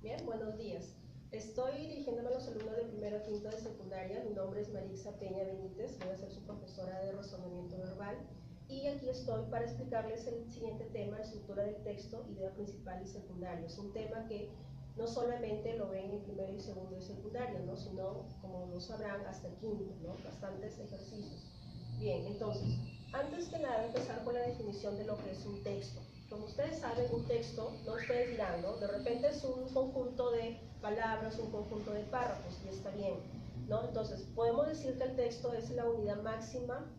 Bien, buenos días. Estoy dirigiéndome a los alumnos de primero a quinto de secundaria. Mi nombre es Marixa Peña Benítez, voy a ser su profesora de razonamiento verbal. Y aquí estoy para explicarles el siguiente tema, estructura del texto, idea principal y secundaria. Es un tema que no solamente lo ven en primero y segundo de secundaria, ¿no? Sino, como lo sabrán, hasta quinto, ¿no? Bastantes ejercicios. Bien, entonces, antes que nada empezar con la definición de lo que es un texto. Como ustedes saben, un texto, no ustedes dirán, ¿no? De repente es un conjunto de palabras, un conjunto de párrafos, y está bien, ¿no? Entonces, podemos decir que el texto es la unidad máxima.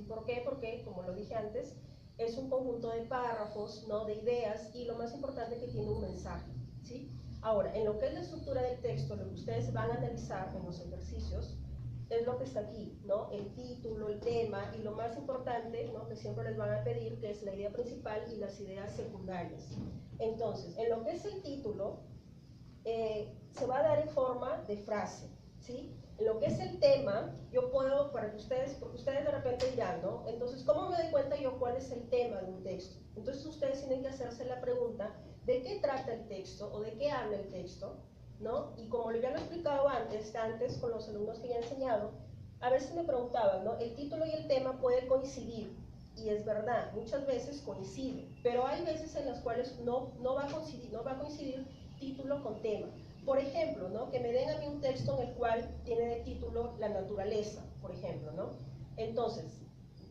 ¿Por qué? Porque, como lo dije antes, es un conjunto de párrafos, ¿no? De ideas, y lo más importante que tiene un mensaje, ¿sí? Ahora, en lo que es la estructura del texto, lo que ustedes van a analizar en los ejercicios, es lo que está aquí, ¿no? El título, el tema y lo más importante, ¿no? Que siempre les van a pedir, que es la idea principal y las ideas secundarias. Entonces, en lo que es el título, se va a dar en forma de frase, ¿sí? En lo que es el tema, yo puedo, porque ustedes de repente dirán, ¿no? Entonces, ¿cómo me doy cuenta yo cuál es el tema de un texto? Entonces, ustedes tienen que hacerse la pregunta, ¿de qué trata el texto o de qué habla el texto? ¿No? Y como ya lo he explicado antes con los alumnos que ya he enseñado, a veces me preguntaban, ¿no? El título y el tema pueden coincidir, y es verdad, muchas veces coinciden, pero hay veces en las cuales no va a coincidir título con tema. Por ejemplo, ¿no? Que me den a mí un texto en el cual tiene de título la naturaleza, por ejemplo, ¿no? Entonces,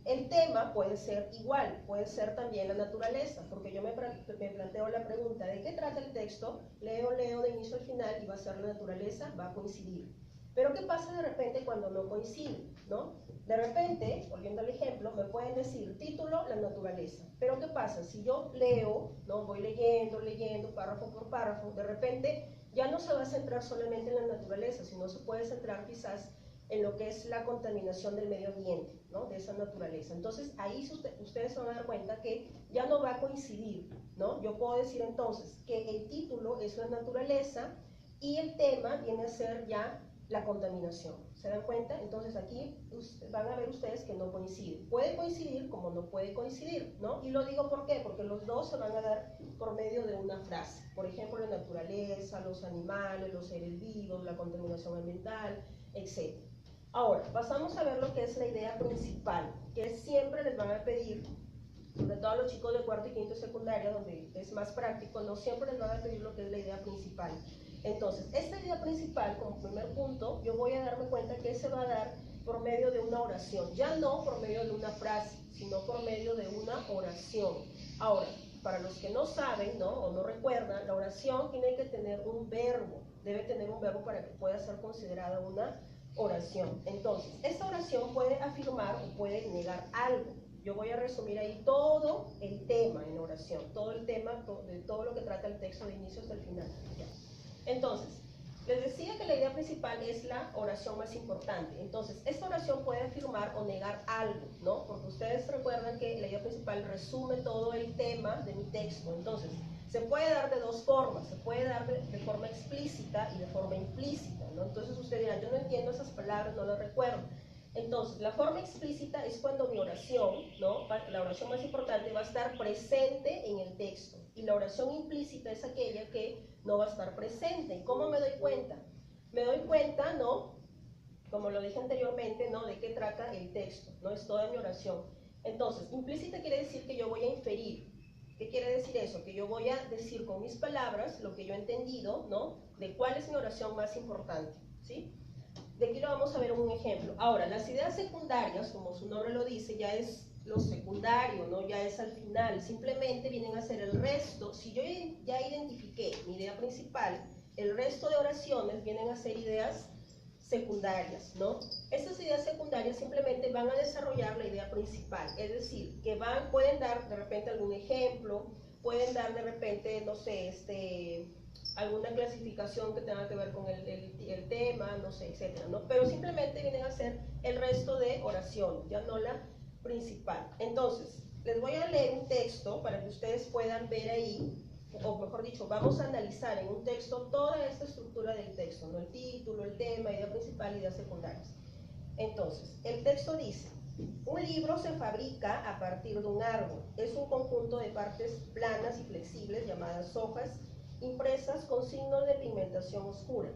el tema puede ser igual, puede ser también la naturaleza, porque yo me planteo la pregunta, ¿de qué trata el texto? Leo de inicio al final y va a ser la naturaleza, va a coincidir. Pero ¿qué pasa de repente cuando no coincide, ¿no? De repente, volviendo al ejemplo, me pueden decir título, la naturaleza. Pero ¿qué pasa? Si yo leo, ¿no? Voy leyendo, párrafo por párrafo, de repente ya no se va a centrar solamente en la naturaleza, sino se puede centrar quizás en lo que es la contaminación del medio ambiente, ¿no? De esa naturaleza. Entonces, ahí ustedes se van a dar cuenta que ya no va a coincidir, ¿no? Yo puedo decir entonces que el título es la naturaleza y el tema viene a ser ya la contaminación. ¿Se dan cuenta? Entonces, aquí van a ver ustedes que no coincide. Puede coincidir como no puede coincidir, ¿no? Y lo digo ¿por qué? Porque los dos se van a dar por medio de una frase. Por ejemplo, la naturaleza, los animales, los seres vivos, la contaminación ambiental, etc. Ahora, pasamos a ver lo que es la idea principal, que siempre les van a pedir, sobre todo a los chicos de cuarto y quinto de secundaria, donde es más práctico, no siempre les van a pedir lo que es la idea principal. Entonces, esta idea principal, como primer punto, yo voy a darme cuenta que se va a dar por medio de una oración, ya no por medio de una frase, sino por medio de una oración. Ahora, para los que no saben, ¿no? O no recuerdan, la oración tiene que tener un verbo, debe tener un verbo para que pueda ser considerada una oración. Entonces, esta oración puede afirmar o puede negar algo. Yo voy a resumir ahí todo el tema en oración, todo el tema de todo lo que trata el texto de inicio hasta el final. Ya. Entonces, les decía que la idea principal es la oración más importante. Entonces, esta oración puede afirmar o negar algo, ¿no? Porque ustedes recuerdan que la idea principal resume todo el tema de mi texto. Entonces, se puede dar de dos formas. Se puede dar de forma explícita y de forma implícita, ¿no? Entonces, ustedes dirán, yo no entiendo esas palabras, no las recuerdo. Entonces, la forma explícita es cuando mi oración, ¿no? La oración más importante va a estar presente en el texto. Y la oración implícita es aquella que no va a estar presente. ¿Y cómo me doy cuenta? Me doy cuenta, ¿no? Como lo dije anteriormente, ¿no? De qué trata el texto, ¿no? Es toda mi oración. Entonces, implícita quiere decir que yo voy a inferir. ¿Qué quiere decir eso? Que yo voy a decir con mis palabras lo que yo he entendido, ¿no? De cuál es mi oración más importante, ¿sí? De aquí lo vamos a ver un ejemplo. Ahora, las ideas secundarias, como su nombre lo dice, ya es lo secundario, ¿no? Ya es al final. Simplemente vienen a ser el resto. Si yo ya identifiqué mi idea principal, el resto de oraciones vienen a ser ideas secundarias, ¿no? Estas ideas secundarias simplemente van a desarrollar la idea principal. Es decir, que pueden dar de repente algún ejemplo, pueden dar de repente, no sé, alguna clasificación que tenga que ver con el tema, no sé, etcétera, ¿no? Pero simplemente vienen a ser el resto de oraciones, ya no la principal. Entonces, les voy a leer un texto para que ustedes puedan ver ahí, o mejor dicho, vamos a analizar en un texto toda esta estructura del texto, ¿no? El título, el tema, idea principal, ideas secundarias. Entonces, el texto dice: un libro se fabrica a partir de un árbol. Es un conjunto de partes planas y flexibles llamadas hojas impresas con signos de pigmentación oscura.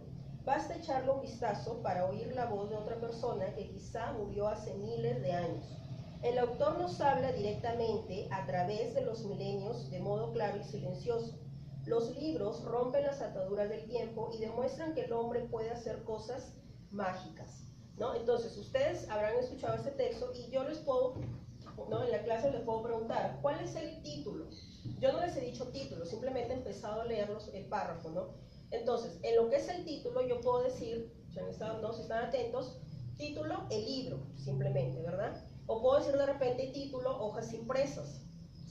Basta echarle un vistazo para oír la voz de otra persona que quizá murió hace miles de años. El autor nos habla directamente a través de los milenios de modo claro y silencioso. Los libros rompen las ataduras del tiempo y demuestran que el hombre puede hacer cosas mágicas, ¿no? Entonces, ustedes habrán escuchado este texto y yo les puedo, ¿no? En la clase les puedo preguntar, ¿cuál es el título? Yo no les he dicho título, simplemente he empezado a leerlos el párrafo, ¿no? Entonces, en lo que es el título, yo puedo decir, si están atentos, título, el libro, simplemente, ¿verdad? O puedo decir de repente título, hojas impresas,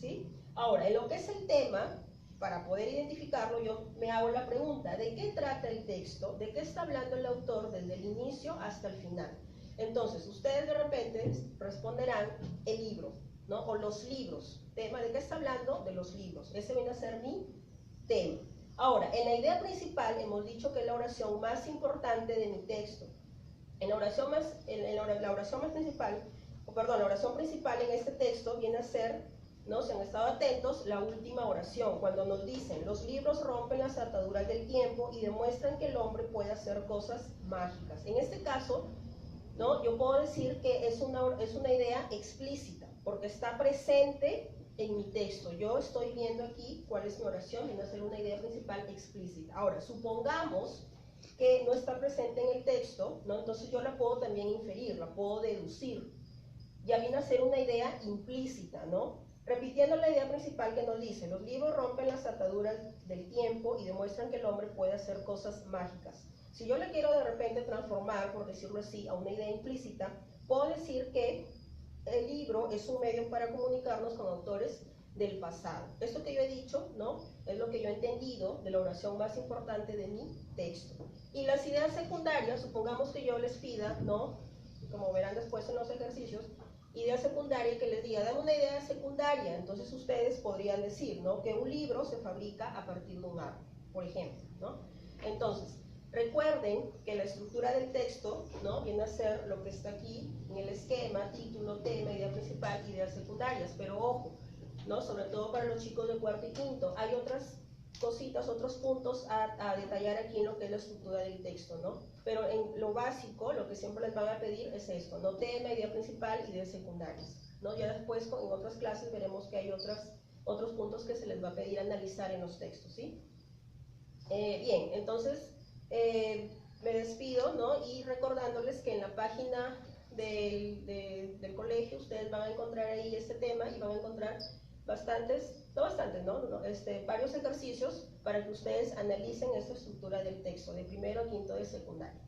¿sí? Ahora, en lo que es el tema, para poder identificarlo, yo me hago la pregunta, ¿de qué trata el texto? ¿De qué está hablando el autor desde el inicio hasta el final? Entonces, ustedes de repente responderán el libro, ¿no? O los libros. ¿Tema de qué está hablando? De los libros. Ese viene a ser mi tema. Ahora, en la idea principal hemos dicho que es la oración más importante de mi texto. La oración principal en este texto viene a ser, ¿no? Si han estado atentos, la última oración, cuando nos dicen, los libros rompen las ataduras del tiempo y demuestran que el hombre puede hacer cosas mágicas. En este caso, ¿no? Yo puedo decir que es una idea explícita, porque está presente en mi texto. Yo estoy viendo aquí cuál es mi oración, viene a ser una idea principal explícita. Ahora, supongamos que no está presente en el texto, ¿no? Entonces yo la puedo también inferir, la puedo deducir. Ya viene a ser una idea implícita, ¿no? Repitiendo la idea principal que nos dice, los libros rompen las ataduras del tiempo y demuestran que el hombre puede hacer cosas mágicas. Si yo le quiero de repente transformar, por decirlo así, a una idea implícita, puedo decir que el libro es un medio para comunicarnos con autores del pasado. Esto que yo he dicho, ¿no? Es lo que yo he entendido de la oración más importante de mi texto. Y las ideas secundarias, supongamos que yo les pida, ¿no? Como verán después en los ejercicios, idea secundaria que les diga, dame una idea secundaria. Entonces ustedes podrían decir, ¿no? Que un libro se fabrica a partir de un árbol, por ejemplo, ¿no? Entonces, recuerden que la estructura del texto, ¿no? Viene a ser lo que está aquí en el esquema, título, tema, idea principal, ideas secundarias, pero ojo, ¿no? Sobre todo para los chicos de cuarto y quinto, hay otras cositas, otros puntos a detallar aquí en lo que es la estructura del texto, ¿no? Pero en lo básico, lo que siempre les van a pedir es esto, ¿no? Tema, idea principal, ideas secundarias, ¿no? Ya después en otras clases veremos que hay otros puntos que se les va a pedir analizar en los textos, ¿sí? Bien, entonces me despido, ¿no? Y recordándoles que en la página del colegio ustedes van a encontrar ahí este tema y van a encontrar varios ejercicios para que ustedes analicen esta estructura del texto de primero a quinto de secundaria.